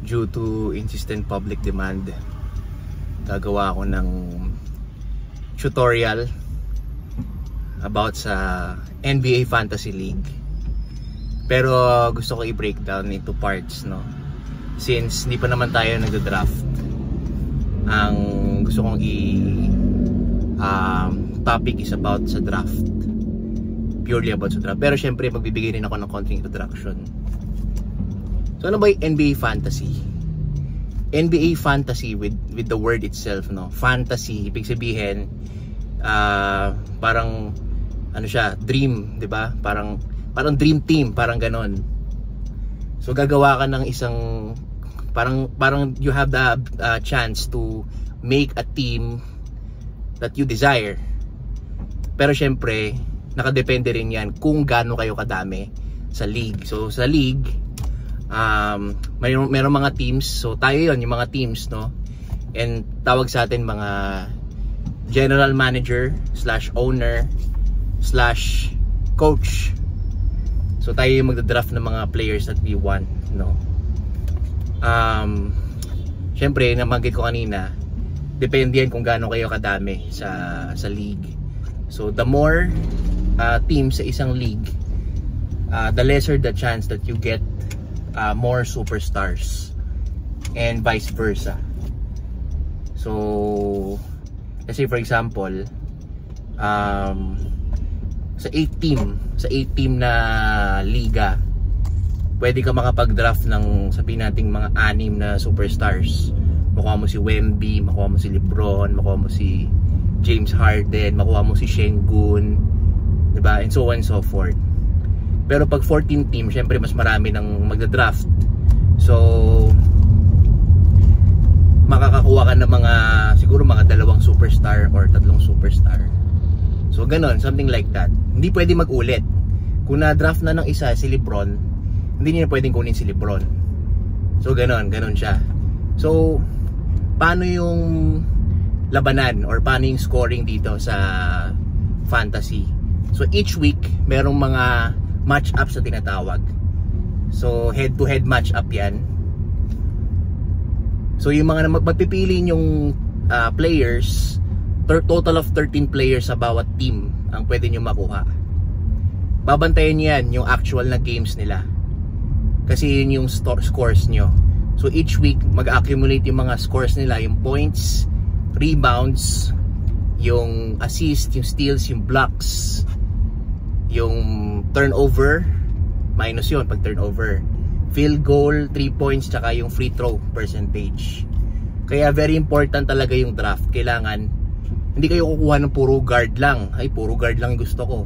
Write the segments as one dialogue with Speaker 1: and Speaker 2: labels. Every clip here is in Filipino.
Speaker 1: due to insistent public demand, gagawa ako ng tutorial about sa NBA Fantasy League. Pero gusto ko i-breakdown into parts, no? Since hindi pa naman tayo nagda-draft, ang gusto kong topic is about sa draft, purely about sa draft. Pero syempre magbibigay din ako ng konting introduction. So ano ba yung NBA Fantasy? NBA Fantasy with the word itself, no? Fantasy, ibig sabihin parang ano siya, dream, 'di ba? Parang dream team, parang ganon. So gagawa ka ng isang parang you have the chance to make a team that you desire. Pero syempre, nakadepende rin 'yan kung gaano kayo kadami sa league. So sa league, mayroong mga teams. So tayo 'yon, yung mga teams, no? And tawag sa atin mga general manager / owner / coach. So tayo yung magda-draft ng mga players that we want, no? Syempre, nabanggit ko kanina, depende yan kung gaano kayo kadami sa league. So the more teams sa isang league, the lesser the chance that you get more superstars, and vice versa. So kasi for example, sa 8 team na liga, pwede ka makapag-draft ng, sabihin nating mga 6 na superstars. Makuha mo si Wemby, makuha mo si LeBron, makuha mo si James Harden, makuha mo si Şengün, diba? And so on and so forth. Pero pag 14 team, syempre mas marami nang magda-draft. So makakakuha ka ng mga, siguro mga 2 superstar or 3 superstar. So ganon, something like that. Hindi pwede mag-ulit. Kung na-draft na ng isa si LeBron, hindi niya pwedeng kunin si LeBron. So ganon siya. So paano yung labanan or paano yung scoring dito sa fantasy? So each week merong mga match-ups na tinatawag. So head-to-head match-up yan. So yung mga magpipili yung players, total of 13 players sa bawat team ang pwede nyo makuha. Babantayan yan yung actual na games nila, kasi yun yung scores nyo. So each week mag-accumulate yung mga scores nila, yung points, rebounds, yung assist, yung steals, yung blocks, yung turnover, minus yun pag turnover, field goal, 3 points, tsaka yung free throw percentage. Kaya very important talaga yung draft. Kailangan hindi kayo kukuha ng puro guard lang. Ay, puro guard lang gusto ko.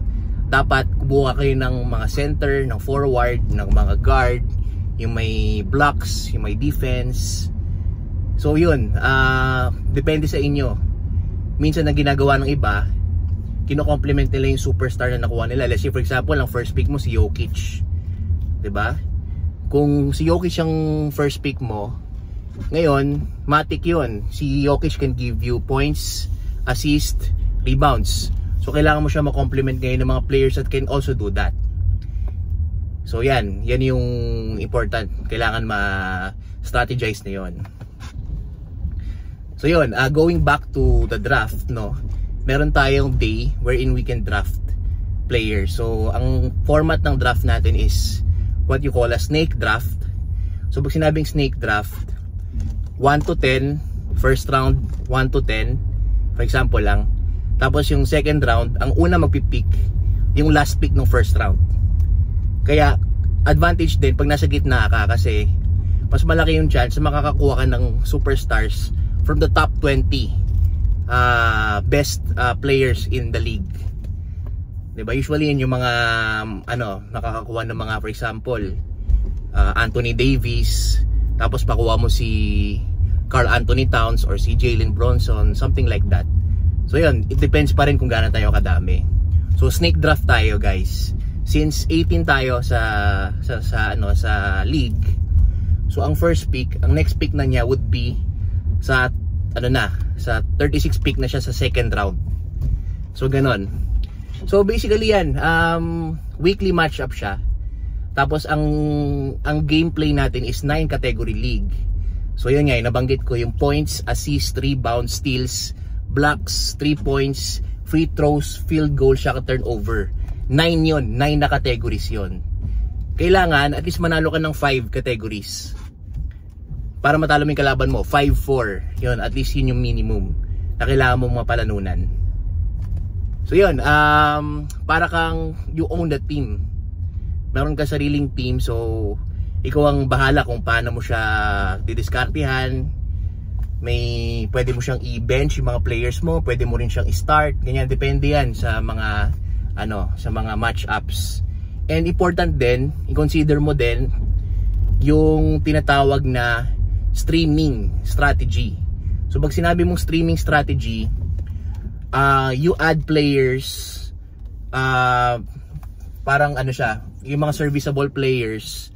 Speaker 1: Dapat kumuha kayo ng mga center, ng forward, ng mga guard, yung may blocks, yung may defense. So yun, depende sa inyo. Minsan na ginagawa ng iba, kino-complement nila yung superstar na nakuha nila. Let's say for example, ang first pick mo si Jokic, 'di ba? Kung si Jokic ang first pick mo, ngayon, matik yun. Si Jokic can give you points, assist, rebounds. So kailangan mo siya ma-complement ngayon ng mga players that can also do that. So yan yung important. Kailangan ma-strategize na yun. So yun, going back to the draft, no, meron tayong day wherein we can draft players. So ang format ng draft natin is what you call a snake draft. So pag sinabing snake draft, 1 to 10, first round 1 to 10, for example lang. Tapos yung second round, ang una magpipick yung last pick ng first round. Kaya advantage din pag nasa gitna ka, kasi mas malaki yung chance na makakakuha ka ng superstars from the top 20 best players in the league. Diba? Usually yun yung mga nakakakuha ng mga, for example, Anthony Davis, tapos pakuha mo si Karl Anthony Towns or si Jalen Bronson, something like that. So yun, it depends pa rin kung gaano tayo kadami. So snake draft tayo, guys. Since 18 tayo sa league. So ang first pick, ang next pick na niya would be sa sa 36 pick na siya sa second round. So ganon. So basically yan, weekly matchup siya. Tapos ang gameplay natin is 9 category league. So yun nga, nabanggit ko yung points, assist, rebound, steals, blocks, 3 points, free throws, field goal, shot, turnover. 9 yun, 9 na categories yun. Kailangan at least manalo ka ng 5 categories para matalo mo yung kalaban mo. 5-4 yun, at least yun yung minimum na kailangan mo mapalanunan. So yun, para kang you own the team. Meron ka sariling team, so ikaw ang bahala kung paano mo siya didiskartehan. Pwede mo siyang i-bench yung mga players mo, pwede mo rin siyang i-start, ganyan, depende yan sa mga match-ups. And important din, i-consider mo din yung tinatawag na streaming strategy. So pag sinabi mong streaming strategy, you add players, parang siya, yung mga serviceable players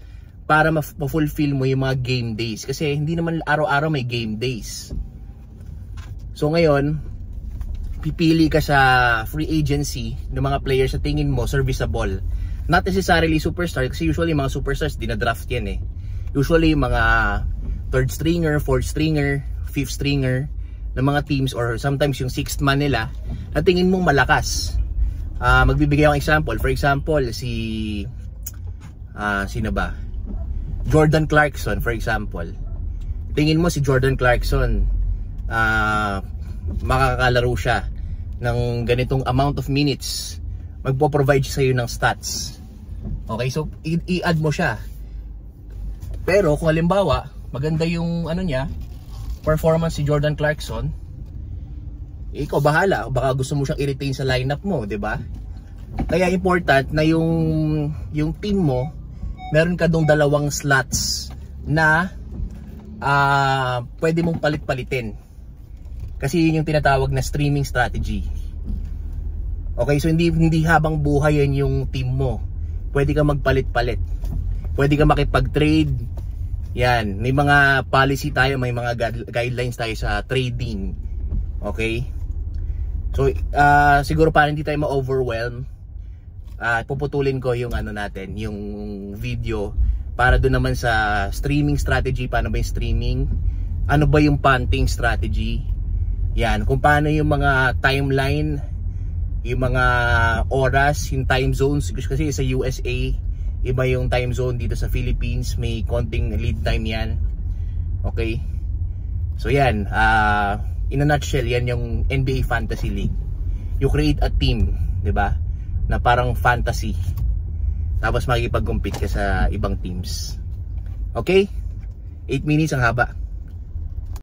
Speaker 1: para ma-fulfill mo yung mga game days, kasi hindi naman araw-araw may game days. So ngayon, pipili ka sa free agency ng mga players sa tingin mo serviceable, not necessarily superstar, kasi usually mga superstars dinadraft yan usually mga third stringer, fourth stringer, fifth stringer ng mga teams, or sometimes yung sixth man nila na tingin mong malakas. Magbibigay akong example. For example, sino ba? Jordan Clarkson, for example. Tingin mo si Jordan Clarkson, makakalaro siya ng ganitong amount of minutes. Magpo-provide siya sa iyo ng stats. Okay, so i-add mo siya. Pero kung halimbawa, maganda yung performance si Jordan Clarkson, ikaw bahala, baka gusto mo siyang i-retain sa lineup mo, 'di ba? Kaya important na yung team mo, meron ka dong 2 slots na pwede mong palit-palitin. Kasi yun yung tinatawag na streaming strategy. Okay, so hindi habang buhay yan yung team mo. Pwede ka magpalit-palit. Pwede ka makipag-trade. Yan, may mga policy tayo, may mga guidelines tayo sa trading. Okay? So, siguro para hindi tayo ma-overwhelm, puputulin ko yung natin, yung video para doon naman sa streaming strategy. Paano ba yung streaming? Ano ba yung punting strategy? Yan, kung paano yung mga timeline, yung mga oras, yung time zones, kasi sa USA, iba yung time zone, dito sa Philippines may konting lead time yan. Okay? So yan, in a nutshell, yan yung NBA Fantasy League. You create a team, 'di ba? Na parang fantasy. Tapos makikipag-compete ka sa ibang teams. Okay? 8 minutes ang haba.